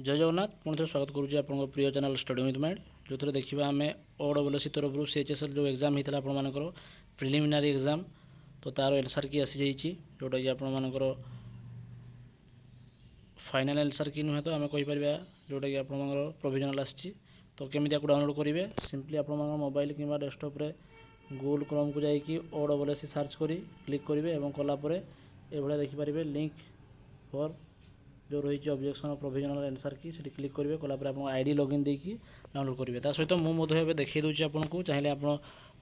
जय जगन्नाथ पुणी थे स्वागत करुँचे आप प्रिय चैनल स्टडी विथ माइंड जो थे देखा आम OSSC तरफ CHSL जो एग्जाम होता है आपर प्रिलिमिनारी एग्जाम तो तार एनसर की आसी जाइए जोटा कि आपर फाइनाल एनसर की नुहे तो आम कहीपर जोटा कि आप प्रोविजनल आसी तो केमी आपको डाउनलोड करेंगे सिंपली आप मोबाइल कि डेस्कटॉप रे गूगल क्रोम को जाकि OSSC सर्च करी क्लिक करेंगे और कलापर ये देखिपारे लिंक फॉर जो रही ऑब्जेक्शन प्रोविजनल आंसर की से क्लिक करेंगे कलापर आप आईडी लॉगिन देकी डाउनलोड करेंगे ता सहित मुझे देखिए दूसरी आपको चाहिए आप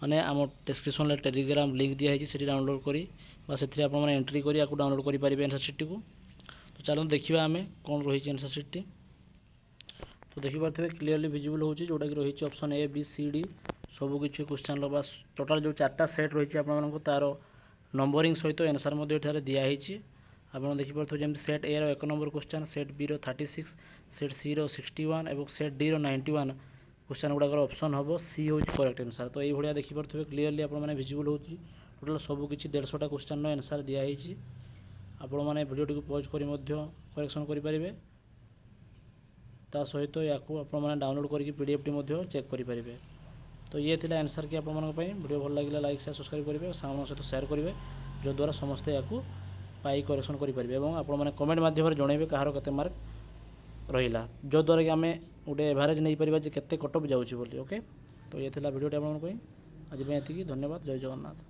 मैंने आम डिस्क्रिप्शन टेलीग्राम लिंक दिखाई से डाउनलोड करी से आप एंट्री करी आपको डाउनलोड करेंगे आंसर सीट को तो चलो देखा आम कौन रही आंसर सीट टी तो देखिपे क्लीयरली विजिबल हो जोटा कि रही option A B C D सबकि क्वेश्चन बस टोटाल जो 4टा सेट रही है तार नंबरिंग सहित आंसर दिखाई आप देखिपे जमी set A row 1 number question set B row 36 set C row 61 और सेट डी रो 91 क्वेश्चन गुड़ाक ऑप्शन हम सी हूँ करेक्ट आंसर तो ये देखिपे क्लीयरली आप विजिबल हो टोटाल सबकि 150टा क्वेश्चन आंसर दिखाई आपण मैंने भिडियोटी को पॉज कर करेक्शन करेंगे ता सहित या डाउनलोड करके PDF टी चेक करेंगे तो ये थी आंसर कि वीडियो भल लगे लाइक शेयर सब्सक्राइब करेंगे सामान सहित शेयर करेंगे जो द्वारा समस्ते या पाई करेक्शन करेंगे और आप कमेंट मध्यम जनइबे कहार केते मार्क रहा जो द्वारा कि आम गोटे एवरेज नहीं पार केते कट अफ जाऊँगी ओके तो ये वीडियोटी आप आज ये धन्यवाद जय जगन्नाथ।